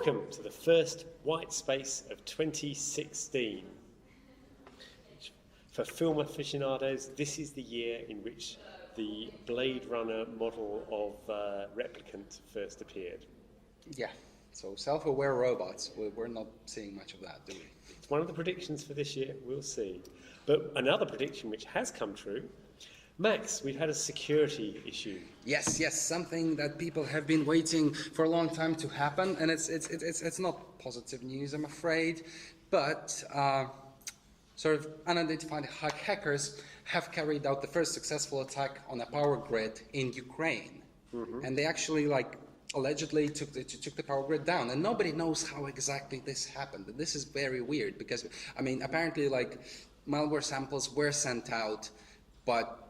Welcome to the first white space of 2016. For film aficionados, this is the year in which the Blade Runner model of replicant first appeared. Yeah, so self-aware robots, we're not seeing much of that, do we? It's one of the predictions for this year, we'll see. But another prediction which has come true, Max, we've had a security issue. Yes, something that people have been waiting for a long time to happen, and it's not positive news, I'm afraid, but sort of unidentified hackers have carried out the first successful attack on a power grid in Ukraine, and they actually allegedly took the power grid down, and nobody knows how exactly this happened. And this is very weird because apparently malware samples were sent out, but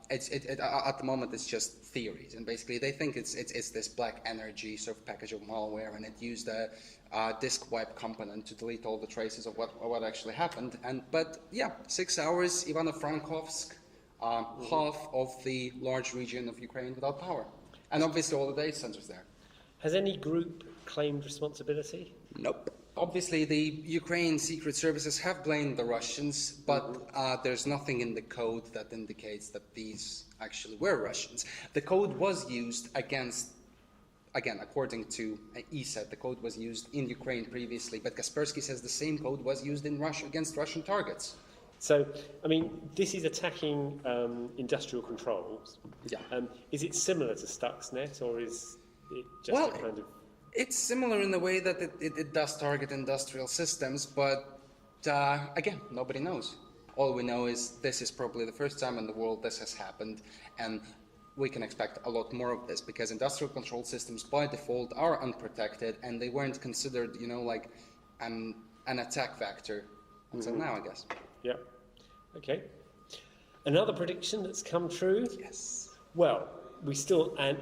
at the moment it's just theories, and basically they think it's this black energy sort of package of malware, and it used a disk wipe component to delete all the traces of what actually happened. But 6 hours, Ivano-Frankovsk, half of the large region of Ukraine without power, and obviously all the data centers there. Has any group claimed responsibility? Nope. Obviously, the Ukraine secret services have blamed the Russians, but there's nothing in the code that indicates that these actually were Russians. The code was used against, again, according to ESET, the code was used in Ukraine previously, but Kaspersky says the same code was used in Russia against Russian targets. So, this is attacking industrial controls. Yeah. Is it similar to Stuxnet, or is it just a kind of... It's similar in the way that it does target industrial systems, but again, nobody knows. All we know is this is probably the first time in the world this has happened, and we can expect a lot more of this because industrial control systems by default are unprotected, and they weren't considered, an attack vector until now, I guess. Yeah. Okay. Another prediction that's come true. Yes. Well, we still are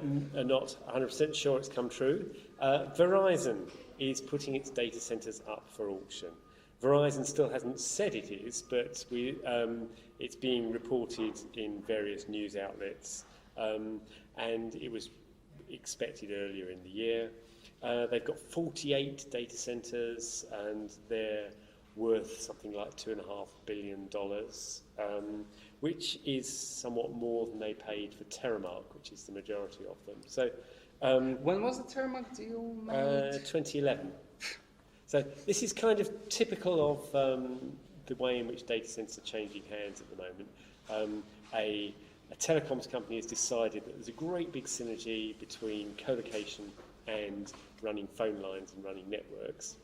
not 100% sure it's come true. Verizon is putting its data centers up for auction. Verizon still hasn't said it is, but it's being reported in various news outlets, and it was expected earlier in the year. They've got 48 data centers, and they're worth something like $2.5 billion, which is somewhat more than they paid for Terramark, which is the majority of them. So, when was the Terramark deal made? 2011. So this is kind of typical of the way in which data centers are changing hands at the moment. A telecoms company has decided that there's a great big synergy between co-location and running phone lines and running networks.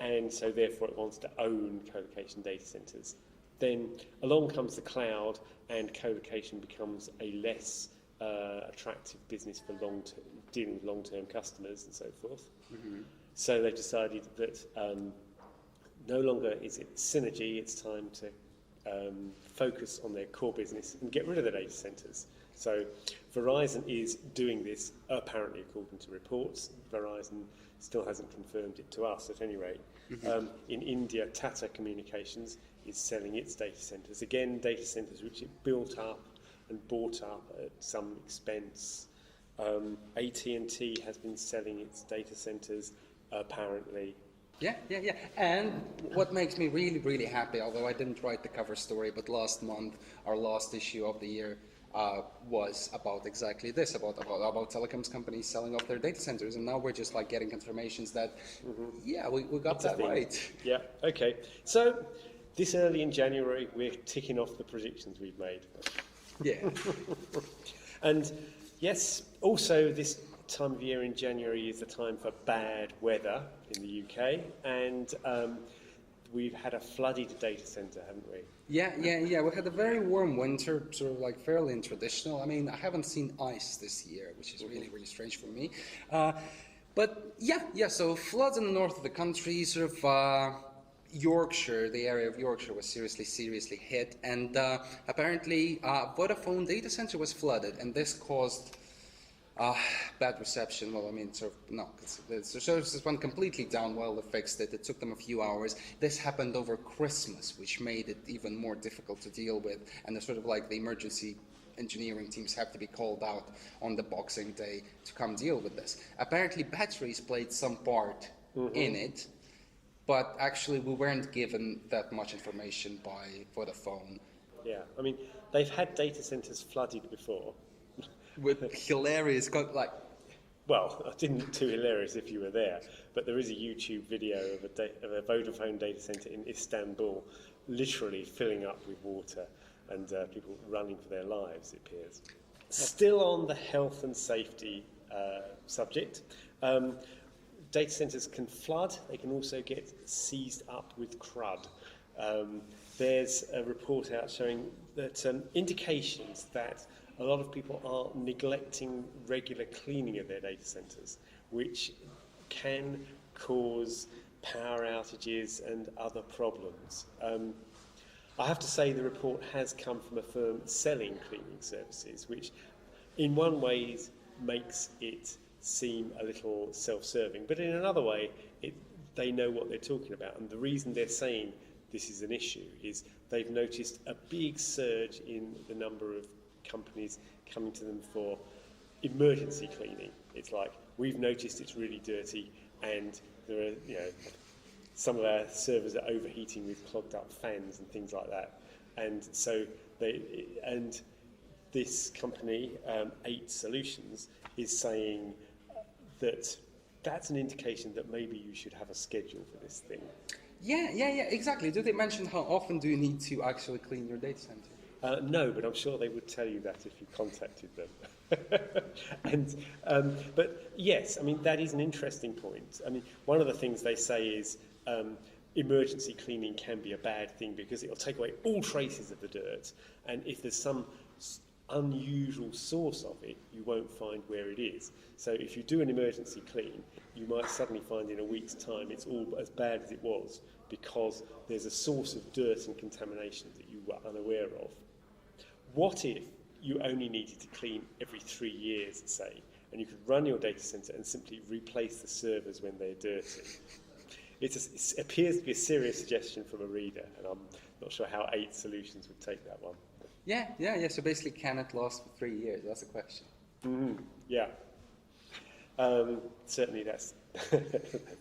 And so therefore it wants to own co-location data centers. Then along comes the cloud, and co-location becomes a less attractive business for dealing with long-term customers and so forth. So they decided that no longer is it synergy, it's time to focus on their core business and get rid of the data centers. So Verizon is doing this, apparently according to reports. Verizon still hasn't confirmed it to us at any rate. In India, Tata Communications is selling its data centers. Again, data centers which it built up and bought up at some expense. AT&T has been selling its data centers, apparently. Yeah. And what makes me really, really happy, although I didn't write the cover story, but last month, our last issue of the year, was about exactly this, about telecoms companies selling off their data centers, and now we're just getting confirmations that, we got that right. Yeah, okay. So, this early in January, we're ticking off the predictions we've made. Yeah. And yes, also this time of year in January is the time for bad weather in the UK, and we've had a flooded data centre, haven't we? Yeah. We had a very warm winter, sort of fairly untraditional. I haven't seen ice this year, which is really, really strange for me. But so floods in the north of the country, sort of Yorkshire, the area of Yorkshire was seriously hit, and apparently Vodafone data centre was flooded, and this caused bad reception. Well, the services went completely down while they fixed it. It took them a few hours. This happened over Christmas, which made it even more difficult to deal with, and the sort of the emergency engineering teams have to be called out on the Boxing Day to come deal with this. Apparently, batteries played some part in it, but actually we weren't given that much information by Vodafone. Yeah, I mean, they've had data centers flooded before. With hilarious, Well, I didn't too hilarious if you were there, but there is a YouTube video of a Vodafone data center in Istanbul literally filling up with water and people running for their lives, it appears. Still on the health and safety subject, data centers can flood. They can also get seized up with crud. There's a report out showing that indications that a lot of people are neglecting regular cleaning of their data centers, which can cause power outages and other problems. I have to say the report has come from a firm selling cleaning services, which in one way makes it seem a little self-serving, but in another way they know what they're talking about, and the reason they're saying this is an issue is they've noticed a big surge in the number of companies coming to them for emergency cleaning. It's like, we've noticed it's really dirty and there are, some of our servers are overheating with clogged up fans and things like that. And so this company, 8 Solutions, is saying that that's an indication that maybe you should have a schedule for this thing. Yeah, exactly. Do they mention how often do you need to actually clean your data center? No, but I'm sure they would tell you that if you contacted them. But yes, I mean, that is an interesting point. I mean, one of the things they say is emergency cleaning can be a bad thing because it'll take away all traces of the dirt, and if there's some unusual source of it, you won't find where it is. So if you do an emergency clean, you might suddenly find in a week's time it's all as bad as it was because there's a source of dirt and contamination that you were unaware of. What if you only needed to clean every 3 years, say, and you could run your data center and simply replace the servers when they're dirty? It appears to be a serious suggestion from a reader, and I'm not sure how 8 Solutions would take that one. Yeah. So basically, can it last for 3 years? That's the question. Yeah. Certainly that's the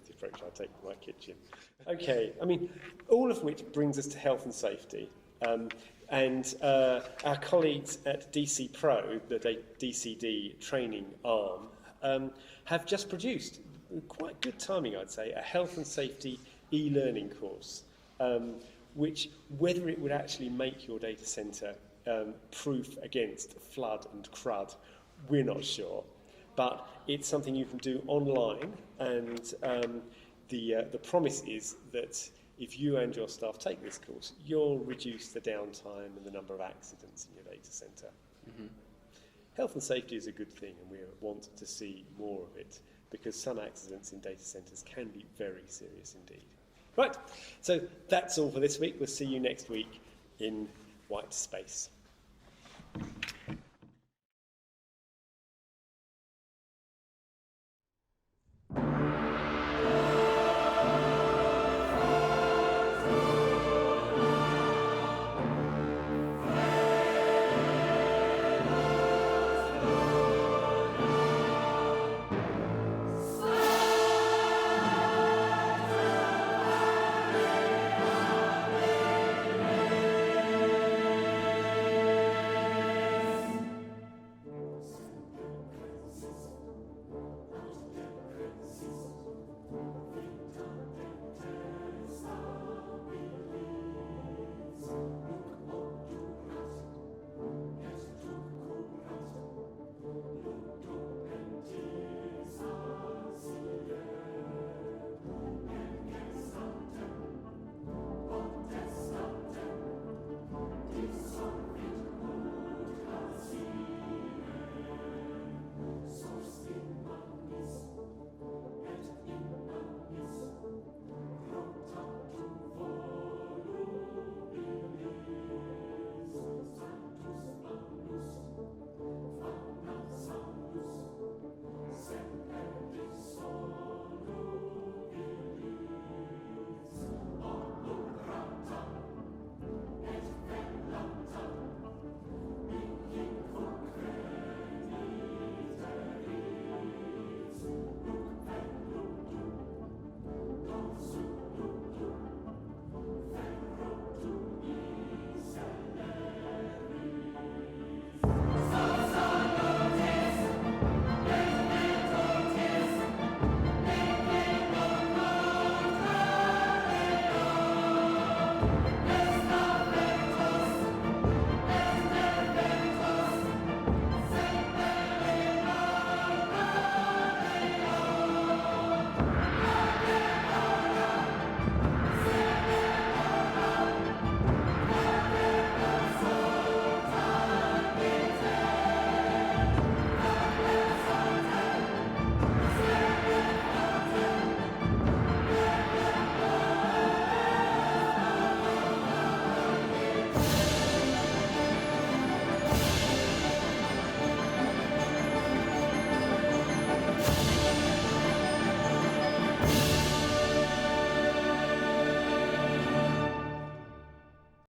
approach I take to my kitchen. Okay, I mean, all of which brings us to health and safety. And our colleagues at DC Pro, the DCD training arm, have just produced, quite good timing I'd say, a health and safety e-learning course, which, whether it would actually make your data centre proof against flood and crud, we're not sure. But it's something you can do online, and the promise is that if you and your staff take this course, you'll reduce the downtime and the number of accidents in your data centre. Health and safety is a good thing, and we want to see more of it, because some accidents in data centres can be very serious indeed. Right, so that's all for this week. We'll see you next week in white space.